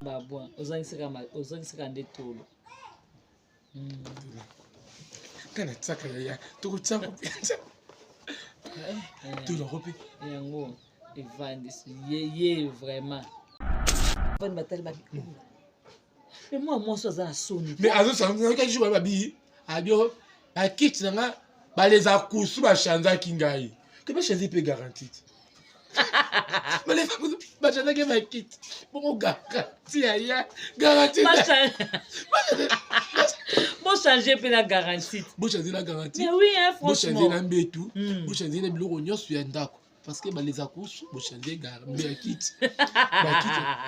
Babwa, ozangisaka nde tolo. Kana tsaka ya to tsaka pizza. Tu l'as repé. Yango evandis ye vraiment. Bonne bataille babi. Mais moi ça za soni. Mais azo ça quelque chose babi. Abio a kit nga ba les akusu ba chanza kingai. Que ba chanza peut garantie. Mais les femmes ba chanza que ba kit. Bon garantie ya garantie. Bon changer pe la garantie. Bon changer la garantie. Mais oui hein franchement. Bon changer la mbetu. Bon changer les biloko nyonso ya ndako. Parce que ba les akusu bon changer garantie kit.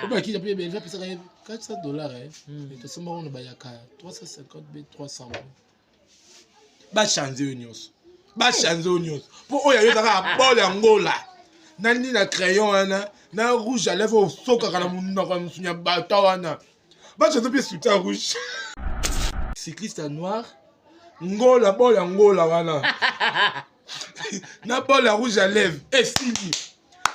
Ba kit après ben va payer $400 hein. Et tout ça on ba yaka 350 300. Ba changer nyonso. Ba changer nyonso. Pour oya yaka bol angola. Nani na crayon wana na rouge à lèvres au soka kana munna kana sunya bata wana. Ba changer pe soutien rouge. Cycliste noir. Ngola bol angola wana. Na bol rouge à lèvres. Et Sylvie.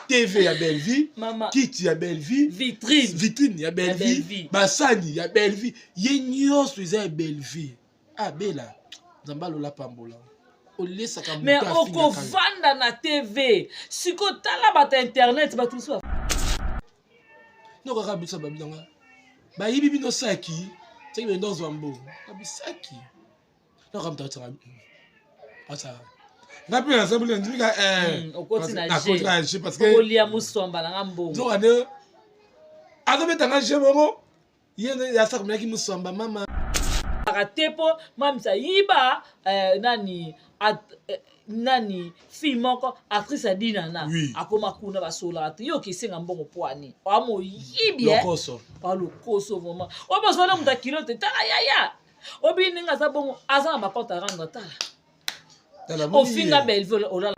TV ya belle vie, kit ya belle vie, vitrine ya belle vie, basani ya belle vie, ye nyonso eza ya belle vie. Ah bela, nzambalo la pambola. Olesa ka muta. Mais oko vanda na TV, siko tala bata internet ba tout ça. No ka bisa babinanga. Ba yibi bino saki, teki bendo zwambo. Abisaki. No ka mtata nga. Asa. Ngapi na sabu ndika okoti na je parce que olia musomba na ngambo zo ane azobeta nga je bongo yene ya sak meki musomba mama akatepo mamsa yiba nani fille moko actrice adina akoma kuna basola ati yo kisenga mbongo poani amo yibi lokoso pa lokoso vraiment obozona muta kilote tala yaya obini nga za bongo azanga bakota ranga tala au finga Belleville ola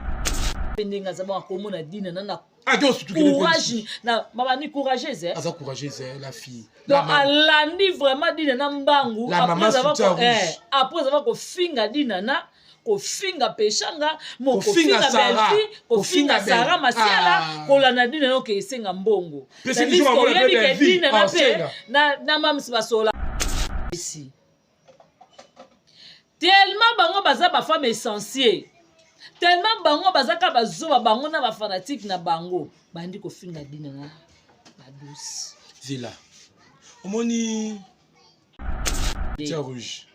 pendinga za ba komona dina na courage na mama ni courageuse aza courageuse la fille donc alandi vraiment dina na mbangu après avoir ko finga dina na ko finga peshanga mo ko finga Belleville ko finga Sarah Masiala ko la na dina no ke senga mbongo pesi ki jomo la Belleville na pe na mamsi basola ici. Tellement bango baza ba femme essentielle. Tellement bango baza ka bazoba bango na ba fanatique na bango. Bandi ko finga dina na ba douce. Zila. Omoni soutien rouge.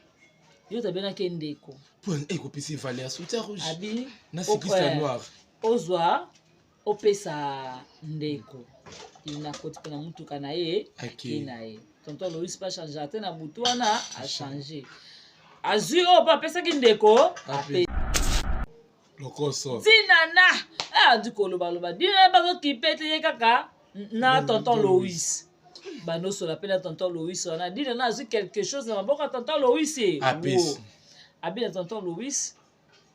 Yo tabena kendeko. Pour eko pesi valeur soutien rouge. Abi na cycliste noir. Ozwa opesa ndeko. Ina koti pena mutuka na ye akina ye. Tonton Loïs pas changer ate na butu wana a changer. Azui opa pesa kindeko ape lokoso tinana du koloba dina bazo kipete ye kaka na tonton Loïs bano so la pena tonton Loïs wana dina na azui quelque chose na maboka tonton Loïs apes abina tonton Loïs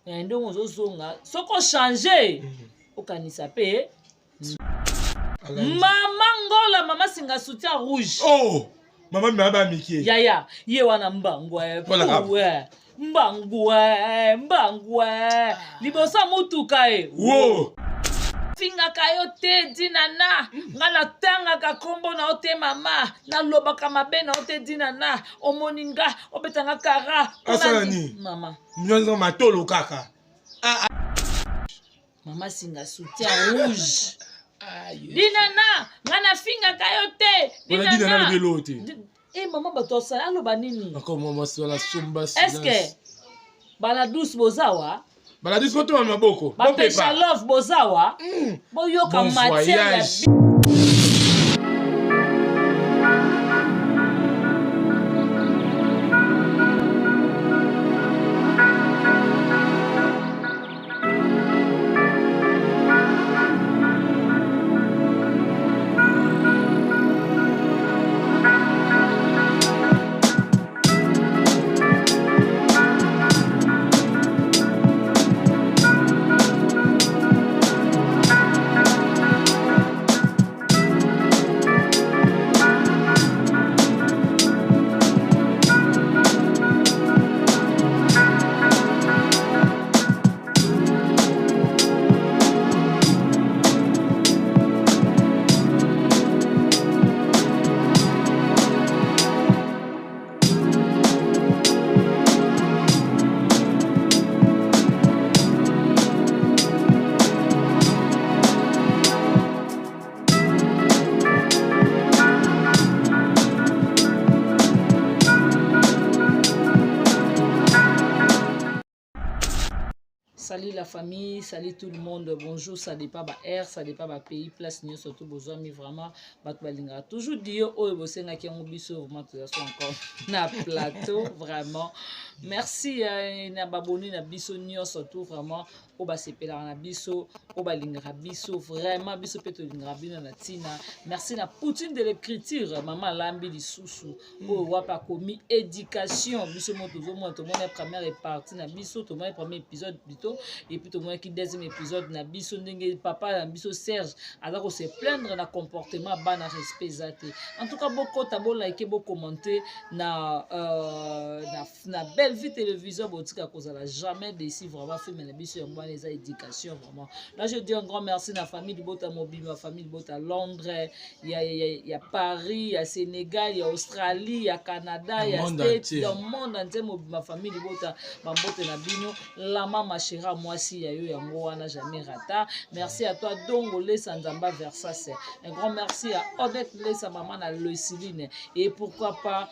ndongo zozonga soko changer okanisa pe mama ngola mama singa soutien rouge Maman m'a pas miqué. Yaya, ye wana mbangwe. Mbangwe. Libosa mutuka e. Wo. Finga kayo te dinana. Ngala tanga ka kombo na ote mama. Na loba ka mabe na ote dinana. Omoninga, obetanga kara. Asalani. Mama. Mnyonzo matolo kaka. Mama singa soutien rouge. Dinana, ngana finga kayote. Dinana belote. Maman batosa aloba nini? Encore maman sur la somba. Est-ce que bala douce bozawa? Bala douce koto na maboko. Ba pesha love bozawa? Boyoka matière. salut la famille, salut tout le monde. Bonjour, ça dépend ba air, ça dépend ba pays, place ni surtout besoin mais vraiment bat balinga. Toujours dire oh bosenga ki on biso vraiment tout ça encore na plateau vraiment. Merci na baboni na biso nyo surtout vraiment o ba sepela na biso, o balinga biso vraiment biso peto linga bino na tina. Merci na Poutine de l'écriture, maman Lambi lisusu o wapa komi éducation biso moto zo mo to mona première partie na biso to mona premier épisode plutôt et puis to mona ki deuxième épisode na biso ndenge papa na biso Serge alors se plaindre na comportement bana respect zate. En tout cas beaucoup tabo like beaucoup commenter na belle vie télévision botika kozala jamais déçu vraiment film na biso yango les éducation vraiment. Là je dis un grand merci na famille de Bota Mobile, ma famille de Bota Londres, il y a Paris, il y a Sénégal, il y a Australie, il y a Canada, il y a States, dans le monde entier ma famille de Bota Bambote na bino, la mama chéra moi si ya yo yango wana jamais rata. Merci à toi Dongole Sanzamba Versas. Un grand merci à Odette Lesa maman na Luciline et pourquoi pas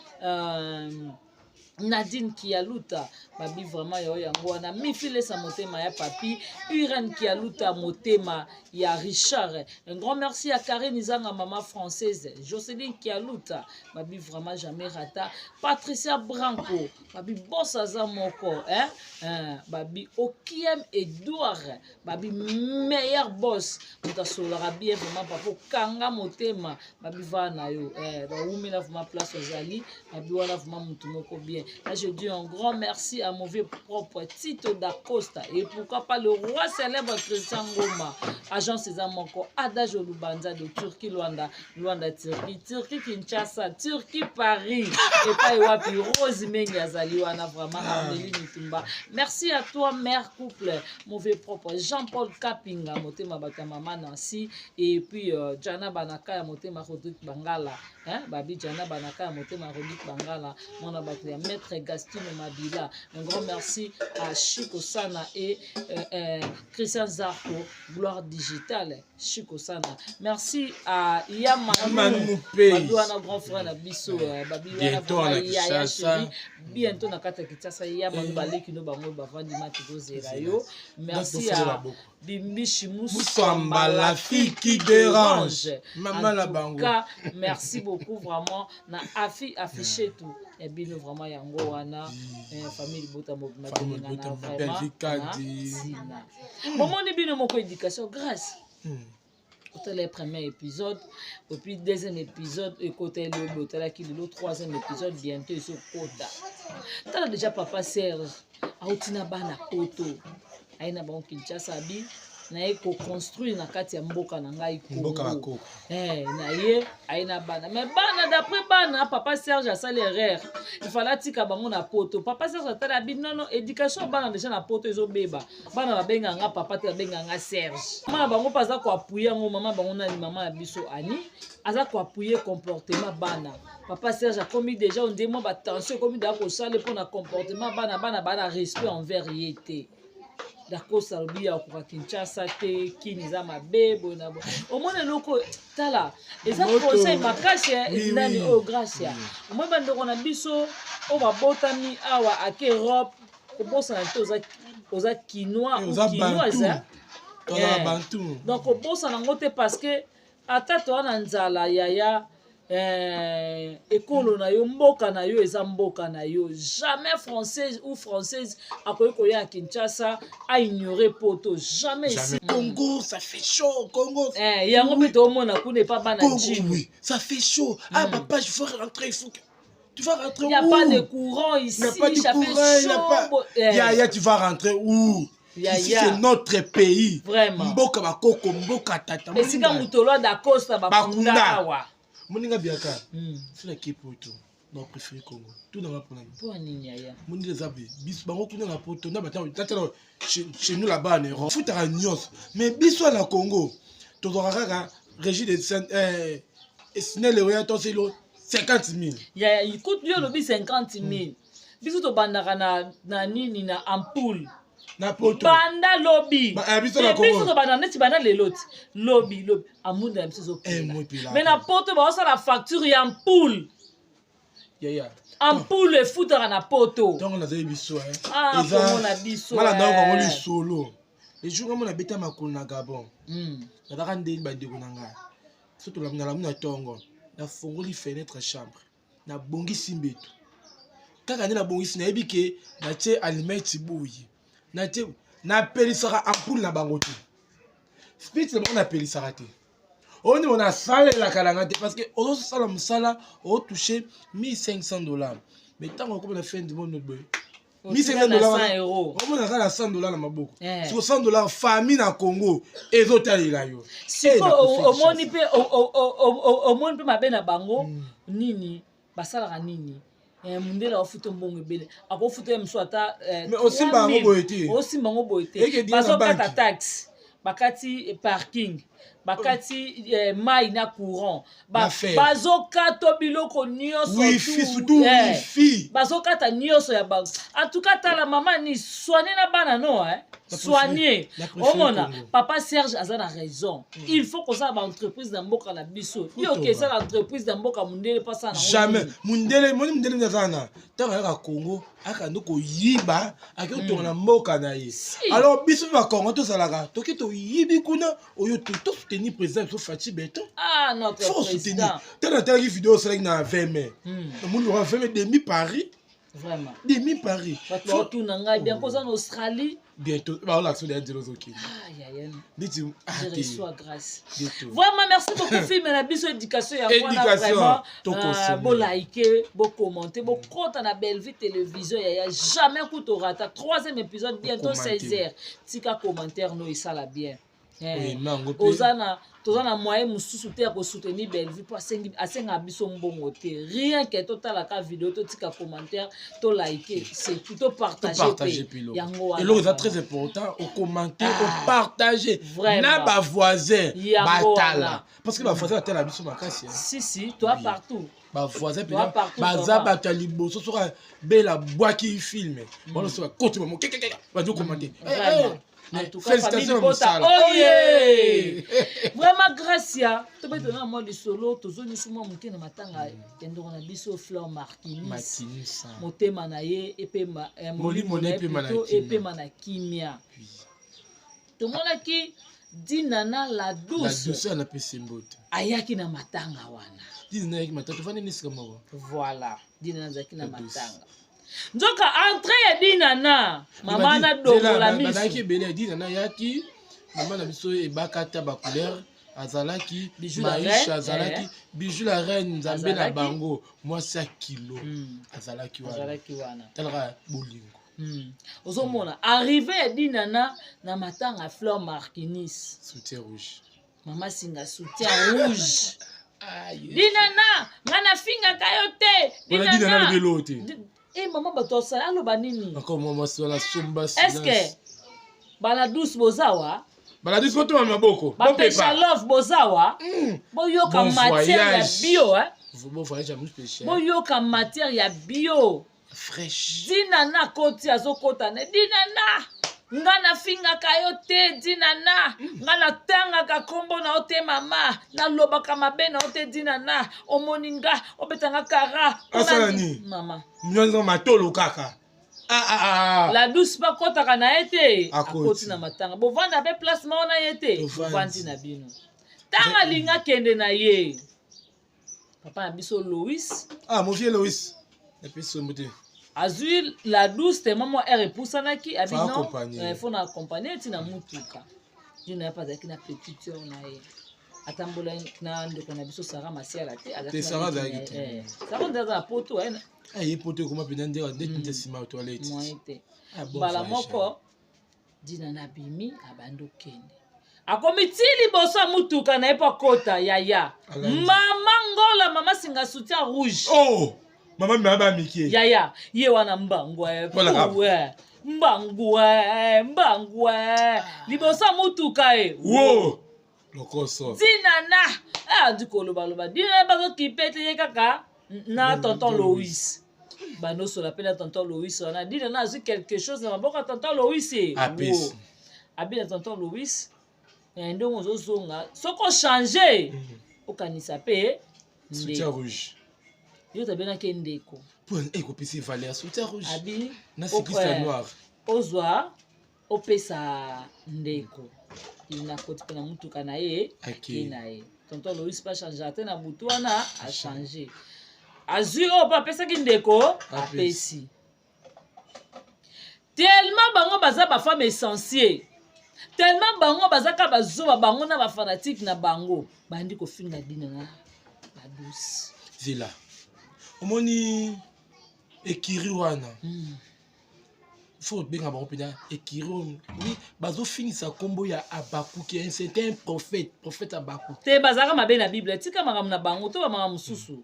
Nadine Kialuta, babi vraiment yo yango wana mifile sa motema ya papi, Irène Kialuta motema ya Richard. Un grand merci à Karine Izanga maman française, Jocelyne Kialuta, babi vraiment jamais rata, Patricia Branco, babi boss aza moko, babi Okiem Edouard, babi meilleur boss, muta solara bien vraiment papa kanga motema, babi vana yo, ba umi la vraiment place ozali, babi wana vraiment mutu moko bien. Là, je dis un grand merci à mon vieux propre Tito d'Acosta. Et pourquoi pas le roi célèbre Christian Ngoma, agent César Moko, Adage Lubanza de Turquie, Luanda, Turquie, Turquie Kinshasa, Turquie Paris. Et pas Ewapi, Rose Mengiazali, Wana vraiment, Amélie Mitumba. Merci à toi, mère couple, mon vieux propre Jean-Paul Kapinga, Motema Batamama Nancy. Et puis, Jana Banaka, Motema Rodrigue Bangala. Babi Jana Banaka, Motema Rodrigue Bangala. Mon abattu, Maître Gaston Mabila. Un grand merci à Chico Sana et Christian Zarko, Gloire Digitale. Chico Sana. Merci à Yamanou Badouana, grand frère Nabiso. Bientôt à la Kinshasa. Bientôt na kata Kinshasa. Yamanou Baleki no bango bavandi matigo zerayo. Merci à Bimbishi Moussamba, la fille qui dérange. Maman la bango. Merci beaucoup vraiment. Na affiché tout. Et bien vraiment yango wana famille Bota Mobile vraiment moment ni bino moko éducation grâce au les premier épisode et puis deuxième épisode et côté le troisième épisode bientôt sur Kota t'as déjà papa Serge autina bana poto aina bon Kinshasa bi na eko construire na kati ya mboka na ngai Congo na ye aina bana mais bana d'après bana papa Serge a sali erreur il fallait tika bango na poto papa Serge atala bi non éducation bana déjà na poto ezo beba bana babenga nga papa te benga nga Serge mama bango paza ko appuyer ngo mama bango na mama ya biso ani aza ko appuyer comportement bana papa Serge a commis déjà on démo ba tension commis da ko sale pour na comportement bana respect envers yete. D'accord, ça veut dire que Kinshasa te kiniza mabebo na bo. Au moins loko tala. Et ça conseil makashe nani o gracia. Au moins bando na biso o ba botami awa ak Europe ko bossa na oza quinois ou quinoise. Donc ko bossa na ngote parce que ata to na nzala yaya école na yo mboka na yo eza mboka na yo jamais française ou française akoki koya à Kinshasa a ignorer poto jamais ici Congo ça fait chaud Congo yango bito omona kuna pas bana Congo oui ça fait chaud papa je veux rentrer il faut que tu vas rentrer où? Il n'y a pas de courant ici, il n'y a pas de courant, tu vas rentrer où? Ici c'est notre pays vraiment mboka bakoko mboka tata et si quand mutolo d'Acosta bakunda awa moninga biaka c'est l'équipe tout non préféré Congo tout dans la problème pour ninyaya moninga zabe bis bango kuna na poto na bata chez nous là-bas en Europe foot à nyos mais biso na Congo to doraka régie de Snell et to c'est 50 000 ya écoute yo lobi 50 000 biso to bandaka na nini na ampoule na poto banda lobby biso na Congo biso to banda neti banda leloti lobby amunda biso mais na poto ba ça la facture ya ampoule ampoule foutera na poto donc on a des biso ah on a biso mala ndako ngoli solo les jours où on a bêté ma cour na Gabon na daka ndeni ba ndeko na nga surtout la na tongo na fongoli fenêtre chambre na bongisi mbeto kaka nde na bongisi na yebi ke na tie allumette boyi na tie na pelisaka ampoule na bango te spit na bango na pelisaka te on on a salé la kalanga parce que on sala musala on touché $1500 mais tant qu'on a fin du monde boy $1500 on a la $100 na maboko sur $100 famille na Congo ezotalela yo siko omoni pe mabe na bango nini basala nini mundela ofuto mbongo ebele akofuto mso ata mais osimba ngo boyete bazokata taxe bakati parking bakati mai na courant bazokata biloko nyonso bazokata nyonso ya bango en tout cas tala mama ni soigner na bana no soigner omona papa Serge aza na raison il faut que ça ba entreprise na mboka na biso yo ke ça l'entreprise na mboka mundele pas ça na jamais mundele nazana tanga ka Congo akando ko yiba akito na mboka na ye alors biso ba Congo to salaka toki to yibi kuna oyo to soutenir président so Fati Beto notre président tala vidéo ça na 20 mai monde aura fait demi Paris vraiment demi Paris tout na ngai bien cause en Australie bientôt bah l'action de Angelozoki je reçois grâce vraiment merci beaucoup film na biso éducation ya vraiment bon liker bon commenter bon compte na Bellevue télévision ya jamais coup rata 3e épisode bientôt 16h tika commentaire no isala bien tozana moyen mususu te ya soutenir Bellevue po asenga biso mbongo te rien que totala ka vidéo totika commentaire to liker c'est plutôt partager yango et là c'est très important au commenter au partager na ba voisin batala parce que ba voisin batala biso makasi si toi partout ba voisin pena baza batala liboso soka bela boaki filme on se va continuer ba do commenter en tout cas, félicitations vraiment gracia tobete na moi du solo tozoni suma muke na matanga kendo na biso Fleur Marquinis motema na ye epema molimo na epema na kimia tomonaki Dinana la douce na pesembote ayaki na matanga wana Dinana yaki matanga fane nisika moko voilà Dinana zaki na matanga nzoka entrée ya Dinana mama na dongola miso bazaki bele Dinana yaki mama na biso ebakata ba couleur azalaki maisha azalaki bijou la reine nzambe na bango mwasi kilo azalaki wana talaka bolingo ozomona arrivé ya Dinana na matanga Fleur Marquinis soutien rouge mama singa soutien rouge Dinana ngana finga kayote Dinana belote maman bato sala aloba nini encore maman sala somba est-ce que bala douce bozawa bala douce boto maboko ba pecha love bozawa boyoka matière ya bio bon voyage amus péché boyoka matière ya bio fraîche Dinana koti azokota ne Dinana ngana finga kayo te Dinana ngana tanga ka kombo na ote mama na lobaka mabe na ote Dinana omoninga obetanga kara asalani mama mnyonzo matolo kaka la douce pa kota kana ete akoti na matanga bovanda pe placement na yete bovandi na bino tanga linga kende na ye papa na biso Louis mon vieux Louis et puis son beauté azui la douce te maman erepusanaki abino faut na accompagner tina mutuka jina ya pazaki na petite na ye atambola na ndeko na biso Sarah Masiala te azaki Sarah zaki Sarah ndaza poto ye poto kuma pena ndeka ndete sima toilette moite bala moko dina na bimi abando kende akomitili boso mutuka na epa kota yaya mama ngola mama singa soutien rouge mama mbaba miki yaya ye wana mbangwe mbangwe liboso mutuka lokoso Dinana ndikolo baloba Dinana bazo kipete ye kaka na tonton Louis banoso la pena tonton Louis wana Dinana azu quelque chose na maboka tonton Louis abina tonton Louis ndongo zozonga soko changer okanisa pe soutien rouge yo tabena kendeko pour ekopisi valeur soutien rouge abi na cycliste noir ozwa opesa ndeko ina koti pena mutuka na ye na ye tonton Loïs pas changer ate na butu wana a changer azui oyo apesaki ndeko apesi tellement bango baza bafemme essentielle tellement bango bazaka bazoba bango na bafanatique na bango bandi kofinga dina na badouce zila omoni ekiri wana faut benga bango pena ekiri oui bazofinisa kombo ya Abakuki c'était un prophète Abakuki te bazaka mabe na bible tika makambo na bango to bamaka mosusu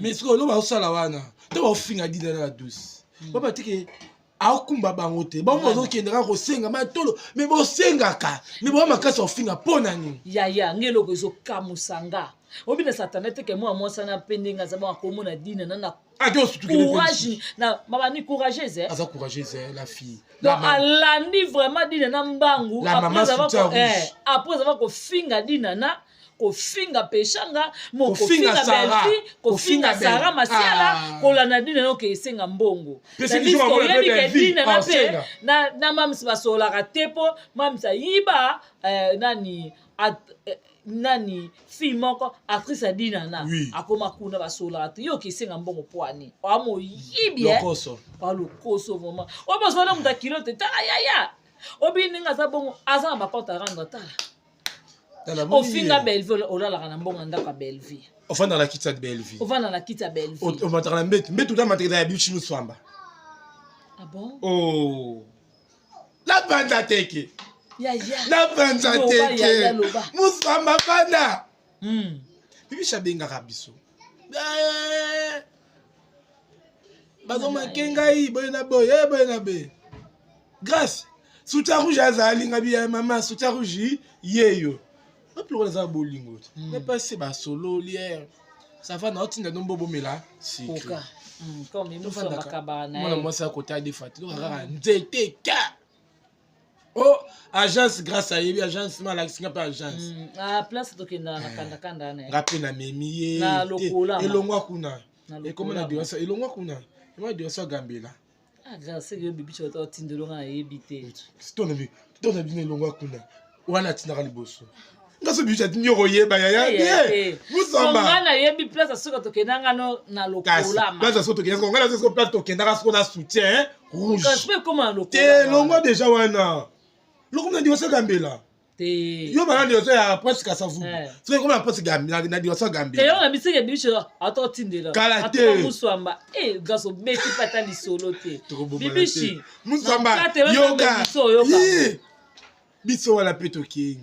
mais sikoyo lo bazosala wana to baofinga dina na douce baba tike akumba bango te bango bazokendaka kosenga matolo mais bosengaka mais bao makasi ofinga mpo na nini yaya ngeloko ezokamusanga obina satana teke mwa mwasana mpe ndenge aza bakomona dina na courage na babani courageuse aza courageuse la fille donc alandi vraiment dina na mbangu après avoir kofinga dina na kofinga peshanga mo kofinga belfi kofinga Sara masiala kolana dina no kesenga mbongo dina na pe na mamsi basolaka tepo mamsi yiba nani fille moko actrice adina na akoma kuna basolaka te yo kesenga mbongo poani amo yibi lokoso vraiment obozona muta kilote ta ayaya obininga za bongo aza na bakonta rendre tala ofinga Belleville olalaka na mbongo ndako ya Belleville ofanda na kiti ya Belleville ovanda na kiti ya Belleville omataka na mbetu ta matekeza ya bichi muswamba ah bon oh la banda teke yaya la banda teke muswamba bana bibi bengaka biso bazomakengai boye na be grâce Souta rouge azali ngabi ya mama Souta rouge yeyo aplo za bolingo ne pas ba solo lière ça va na otinda nombo bomela sika comme muso makaba na mwana mwasi akota de fati kaka nzete ka oh agence grâce à yebi agence mala singa pa agence place tokenda na kanda na ngapi na memiye na lokola elongwa kuna et comment na diwa ça elongwa kuna moi diwa ça gambela grâce yo bibi choto tindelo nga yebite ton ami elongwa kuna wana tinaka liboso ngaso bibi chatini yo yeba ya musamba ngana yebi place soko tokendanga no na lokola place soko tokendanga ngana soko place tokendanga soko na soutien rouge parce que comment lokola te longwa déjà wana lokuna diwa ça gambela yo bana diwa ça ya presque à savu c'est comme la presque gambela na diwa ça gambela te yo na bisike bibi choto ato tindelo ato musamba gaso beti pata li solo te bibi chi musamba yoga biso wala peto king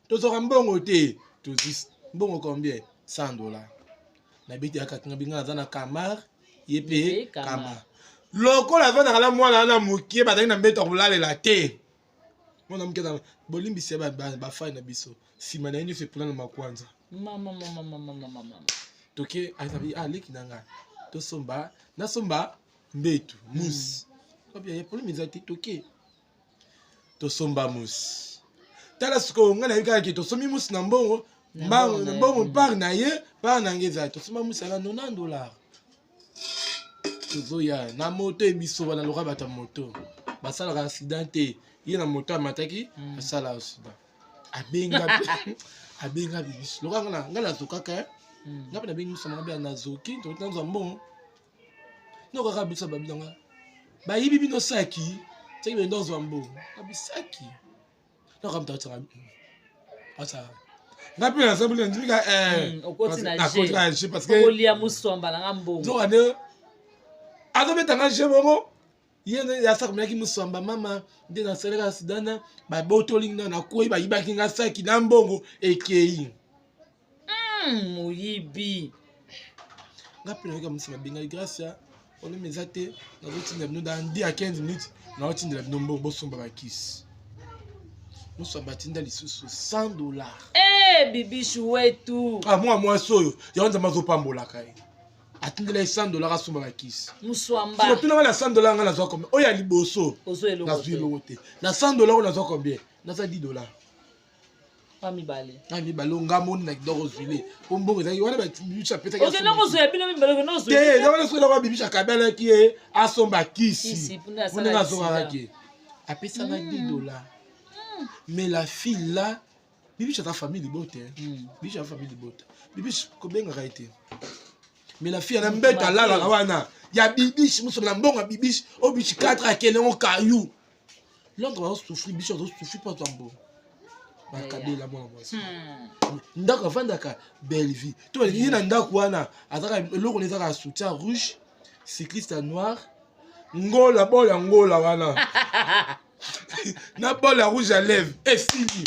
tozora mbongo te tozis mbongo combien $100 na biti akakinga binga za na Camar yepe Camar lokola za na mwana na mukie bazali na mbeto kulalela te mwana mukie na bolimbi se ba fa na biso sima na yini se plan na makwanza mama toke azabi leki nanga tosomba na somba mbetu mus obia problème ezati toke tosomba mus tala siko ngana yika ki tosomi mus na mbongo mbongo par na ye par na ngeza tosomba mus na $90 tozoya na moto ebiso bana loka bata moto basala accident te ye na moto amataki basala accident abenga bibiso loka ngana zokaka ngapa na bengi mus na bia na zoki to tanzo mbongo noko ka biso babinanga bayibi bino saki teki bendo zo mbongo abisaki noko mtata asa ngapi na sabu le ndika okoti na je parce que olia musomba na mbongo zo ane azobeta nga je bongo yene ya sa kumaki musomba mama nde na seleka sidana ba botoling na koi ba yibaki nga saki na mbongo ekei moyibi ngapi na musoma benga grâce on est mesate na routine de dans 10 à 15 minutes na routine de nombo bosomba bakisi musomba tinda lisusu $100 bibi chouetou moi soyo ya onza mazopambola kai atindela $100 asomba bakisi musomba so tuna na $100 nga nazwa combien oya liboso nazwi te na $100 nazwa combien nazwa $10 mibale nga moni na kidoko zwile po mbongo ezali wana babibisha pesa ok nakozwa bino mibale nozwa te ezala soki na babibisha kabela ki asomba kisi mpona nazokaka ke Après ça, $10. Mais la fille là, Bibiche a ta famille de beauté. Bibiche a ta famille de beauté. Bibiche, combien a été? Mais la fille, elle a un bête à la. Il y a Bibiche, nous sommes bon à Bibiche. Au Bibiche 4 à quel est caillou. L'autre va souffrir, Bibiche va souffrir pas tant bon. Bakabé la moi. Ndaka Vandaka, belle vie. Toi, il y a un ndakwana. L'autre, on est à soutien rouge, cycliste noir. Ngola, bola, ngola, wana. Na bola rouge à lèvres. Et Sylvie.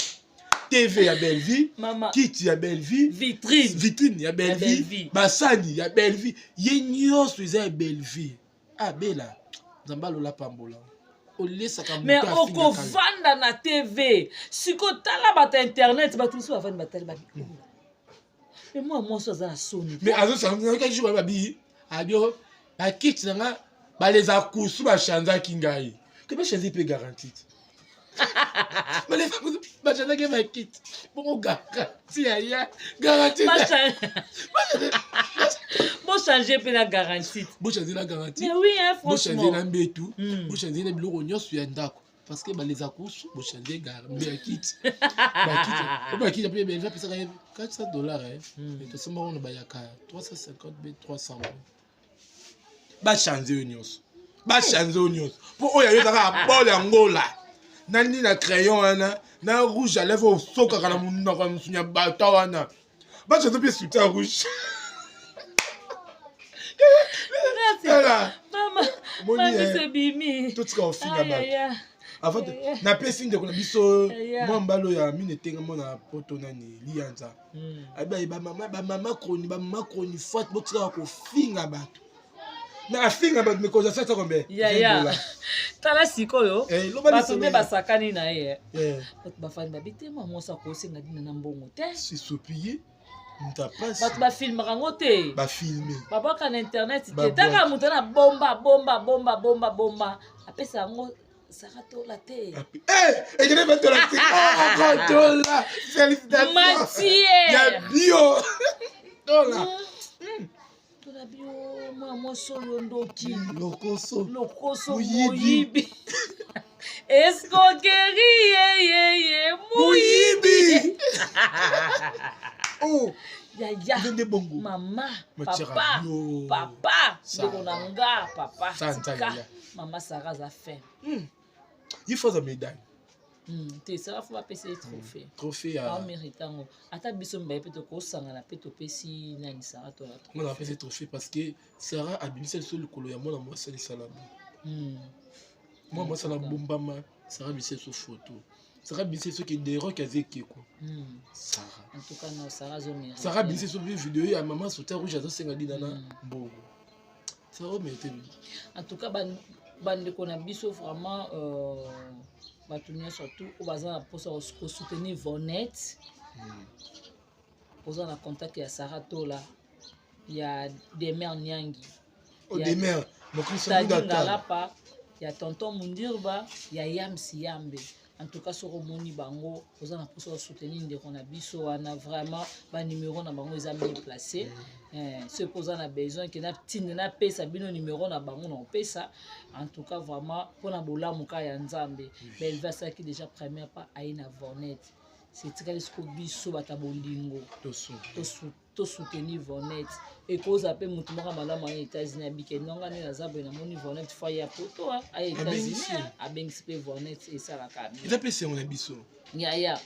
TV à belle vie. Kitty à belle vie. Vitrine à belle vie. Bassani à belle vie. Yenyo à belle vie. Ah, bella. Zambalo la pambola. Mais au vanda na TV. Si tu as internet, tu vas tout faire battre. Mais moi, ça a sonné. Mais à ce moment-là, quand je vais à bio, la Kitty, les accouches, ma chanza kingai. Que ma chanza peut garantir. Mais les ma chanza qui va quitter. Bon, garantie, garantie. Bon changer pour la garantie. Bon changer la garantie. Mais oui, hein, franchement. Bon changer la mbétou. Bon changer les blocs on sur ndako. Parce que les accouches, bon changer garantie quitte. Bah quitte après ben va payer $400 hein. Et tout ça on ba yaka 350 300. Ba changer onions. Ba changer onions. Pour oya yo ka bol angola. Nani na crayon na rouge à lèvres au soka kana munna kwa msunya bata wana. Ba changer pe soutien rouge. Maman, c'est Bimi. Tout ce qu'on fait là-bas. Avant, na pesing de qu'on a biso, moi mbalo ya mine tenga mona poto nani lianza. Aba ba maman kroni forte bo tsaka ko finga bato. Na finga bato me ko za sata kombe. Ya. Tala sikoyo. Bato me basakani na ye. Ba fan ba bité moi mo sa ko singa dina na mbongo te. Si sopier. Bato ba filmer ngo te. Ba filmer. Ba boka na internet te. Taka muto na bomba. Apesa ngo Sarato la te. Et je vais mettre la tête. Oh, Dola. Félicitations. Mathieu. Ya bio. Dola. Dola bio. Moi solo ndoki. Lokoso. Muyibi. Escroquerie. Muyibi. Oh. Yaya. Maman. Papa. Dekonanga. Papa. Maman Sarah a fait. Il faut une médaille. Tu sais, faut pas passer trophée. Trophée à. Pas méritant. Ata biso mbaye peut ko sanga na peut pesi nani Sarah to la. On a fait ce trophée parce que Sarah a bien celle sur le colo ya moi c'est salama. Moi ça la bombama, Sarah bien sur photo. Sarah bien ce qui des rocs avec quoi. Sarah. En tout cas non Sarah zo mérite. Sarah bien sur vidéo ya maman sauter rouge à 50 dina bon. Sarah mérite. En tout cas bande qu'on a biso vraiment batunia surtout au bazar pour soutenir Vonette. Posant la contact ya Sarah Tola. Il y a des mères Nyangi. Des mères. Donc ils sont d'accord. Il y a tonton Mundirba, il y a Yamsi Yambe. En tout cas, sur Moni Bango, vous en avez soutenir des Ronabiso, on a vraiment un numéro na bango, ils ont mis placé. Ceux qui ont besoin, qui ont un peu ça, bien numéro na bango, on paie ça. En tout cas, vraiment, pour la bola muka yanzambe, mais elle va ça qui déjà première pas à une Vonette. C'est très ce que biso batabondingo. To soutenir Vonette. Et cause après mutumaka malama aux États-Unis abike nonga ne nazabo na moni Vonette foyer poto à États-Unis a bengispe Vonette et ça la kabi. Il a passé on a biso. Ya.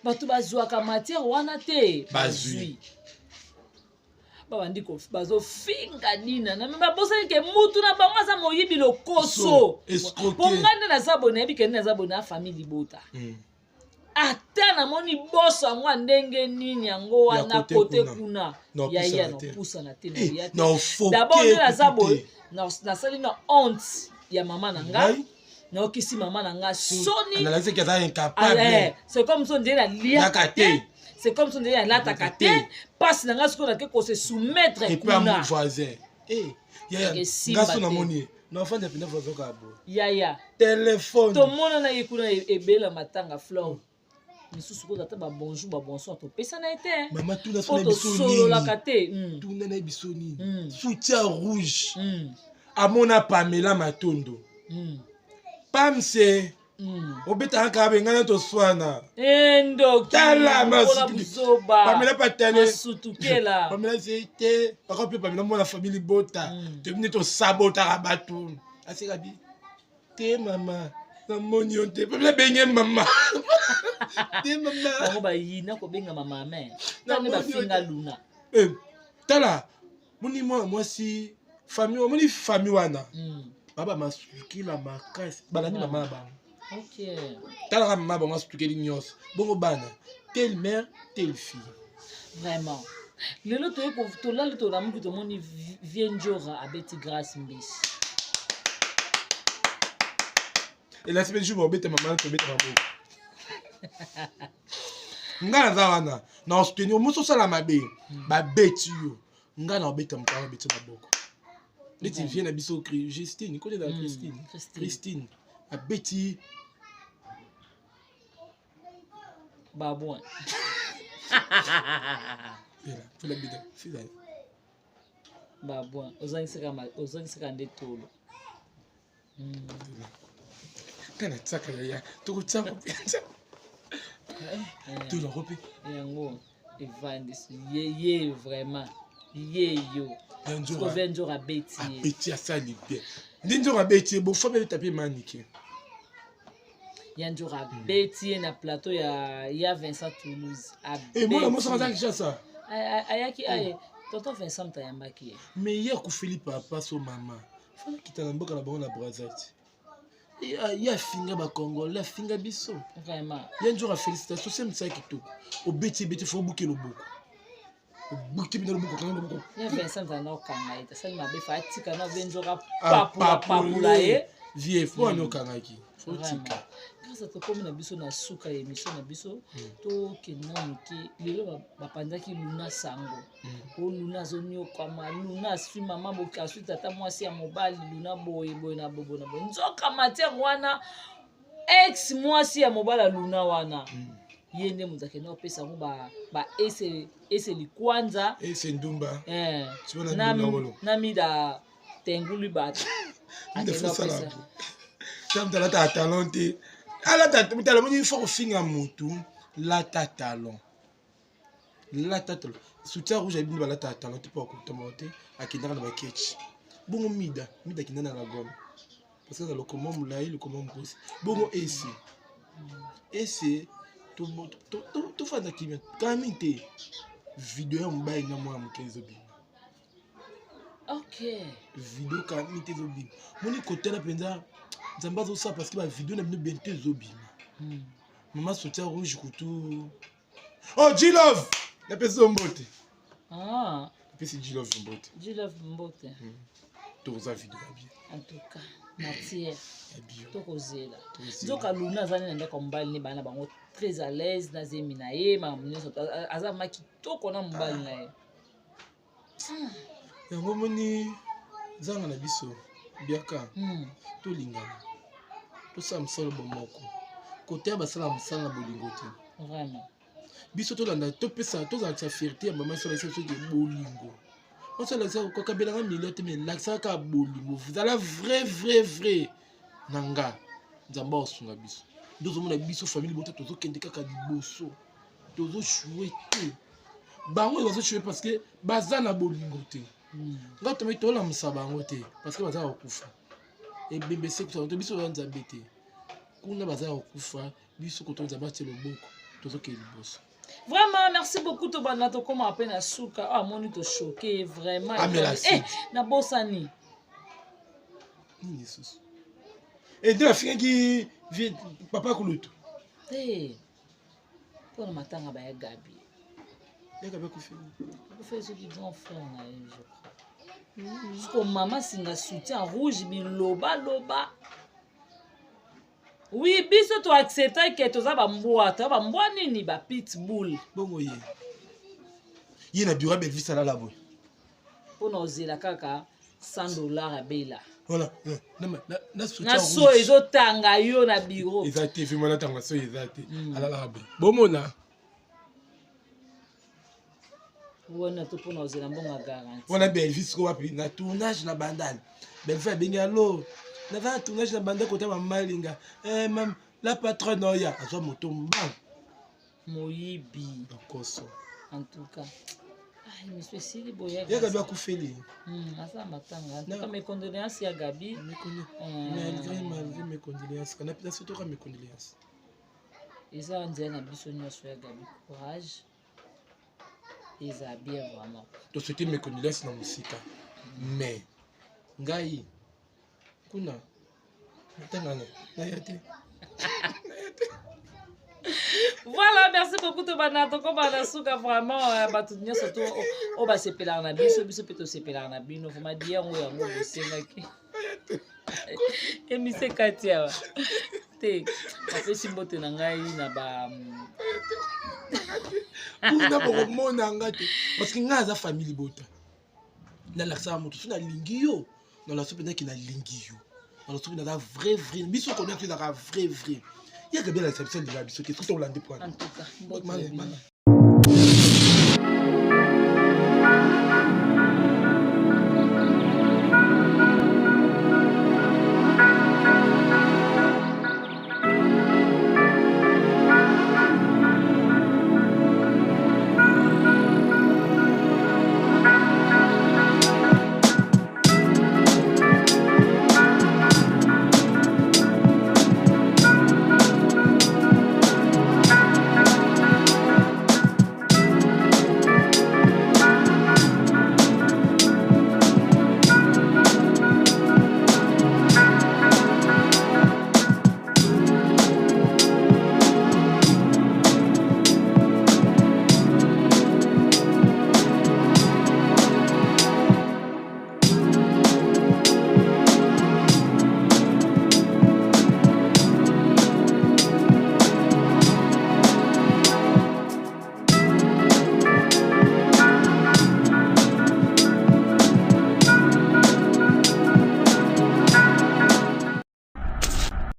Batu bazwa ka matière wana te. Bazui. Baba ndiko bazo finga nina na mba bosa ke mutu na bango za moyibi lokoso. Pongande na zabo na abike na zabo na famille bota. Ata na moni boso yango ndenge nini yango wana kote kuna ya no pusa na te ya d'abord na zabo na sali na honte ya mama na nga na okisi mama na nga soni na laisse que ça incapable c'est comme son dire la liakate c'est comme son dire la takate passe na nga siko na ke ko se soumettre et pas mon voisin ya ngaso na moni na enfant de pina voisin ka bo ya téléphone to mona na yekuna ebela matanga flow misusu ko tata ba bonjour ba bonsoir to pesa na été maman tout na biso la kate tout na biso ni soutien rouge amona Pamela Matondo pamse obeta nka bengana to swana endo tala buzoba pamela patale sutukela pamela c'était par exemple pamela mon la famille bota te venir to sabota rabatu asika bi te mama na moni on te pamela benye mama te mama bango ba yina ko benga mama mais na ne ba finga luna tala moni moi si famille moni famille wana baba masukila makasi balani mama ba OK tala ka mama bango asukeli nyos bongo bana telle mère telle fille vraiment lelo to ko to la to la muki to moni vienjora abeti grâce mbisi et la semaine jour obeta mama to beta mabo ngana za wana na osuteni omoso sala mabe ba beti yo ngana obeta mutaro beti maboko neti vient na biso Christine connaît la Christine a beti babouin faut la bida fida babouin ozangisaka nde tolo kana tsaka ya to tsaka tu la rope yango evandisi ye vraiment ye yo Provenjo abeti abeti asali bien ndinjo abeti bo fa be taper manike yanjo abeti na plateau ya Vincent Toulouse abeti moi moi ça ça ça ayaki aye tonton Vincent tayambaki mais hier ku Philippe papa so mama fala kitana mboka na bango na Brazzaville ya finga ba Congolais finga biso vraiment yanjo a félicitations c'est ça kitoko obeti beti fo buke loboko bukti bino loboko kana loboko ya Vincent na okanga ita sali mabe fa tika na venjoka papula ye vie fo no kangaki fo tika grâce to comme na biso na suka émission na biso to kena miki lelo bapanzaki luna sango o luna zonyo kama luna sui mama boka sui tata mwasi ya mobali luna boye na bobo na boye nzoka matière wana ex mwasi ya mobali luna wana yende muzake na opesa ngo ba ese likwanza ese ndumba na mida tenguli bat akena tamtala ta talente ala ta mutala moni faut finga mutu la ta talent soutien rouge abini bala ta talent pour ko tomote akindana ba ketch bongo mida kinana la gomme parce que le comment mulai le comment mkosi bongo ese to fanda kimia kamite video mbaye na mwa mkezo bi OK video kamite zo bi moni kotela penza nzamba zo sa parce que ba video na bino bente zo bi mama soutien rouge kutu oh G-Love na peso mbote pesi G-Love mbote to za video bien en tout cas matière tokozela nzoka luna azali na ndako mobali ne bana bango très à l'aise na zemi na ye makambo nyonso aza maki toko na mobali na ye yango moni zanga na biso biaka tolingana tosala mosala bomoko kote ya basala mosala na bolingo te vraiment biso tolanda topesa tozalakisa fierté ya mama esalakisa soki bolingo osalakisa kokabelanga milio te mais lakisaka bolingo zala vrai na nga nzambe osunga biso ndozomona biso famille bota tozokende kaka liboso tozoshue te bango bazoshue parce que baza na bolingo te nga tomai tolamusa bango te parce que baza kokufa ebembe sekusa to biso ya nzambe te kuna baza kokufa biso koto nzambe atie loboko tozokende liboso. Vraiment, merci beaucoup to bana to koma appel na suka amoni to choqué vraiment na bosani nini susu et de la fille qui vient papa kulutu pour matanga ba ya Gabi ko fait du grand frère na je crois jusqu'au maman singa soutien rouge biloba loba. Oui, biso to accepter que toza ba mbwa nini ba pitbull. Bongo ye na bureau Belvis ala la boy. Pona ozela kaka $100 abela. Voilà. Na soutien na so ezotanga yo na bureau. Ezate fi mona tanga so ezate. Ala la boy. Bomona. Wona to pona ozela mbonga garantie. Wona Belvis ko wapi na tournage na bandal. Belvis bengi allo naza tournage na banda kota mamalinga mam la patronne oya azwa moto mbang moyibi bakoso en tout cas monsieur esili boya ya Gabi akufeli aza matanga en tout cas mes condoléances ya Gabi malgré mes condoléances kana pita surtout ka mes condoléances eza nzela na biso nyonso ya Gabi courage eza bien vraiment to souhaiter mes condoléances na musika mais ngai kuna natangana nayate. Voilà, merci beaucoup to banato ko bana suka vraiment batu nyonso to o ba sepelana na biso biso pe to sepelana na bino vraiment dia ngo yango bosengaki emise katia te apesi mbote na ngai na ba kuna bokomona nga te parce que nga aza famille bota nalakisaka moto so nalingi yo nalaso mpenaki nalingi yo nalaso mpe naza vrai biso konia ezaka vrai ya Gabi alakisa biso ndela biso te soki tolande point en tout cas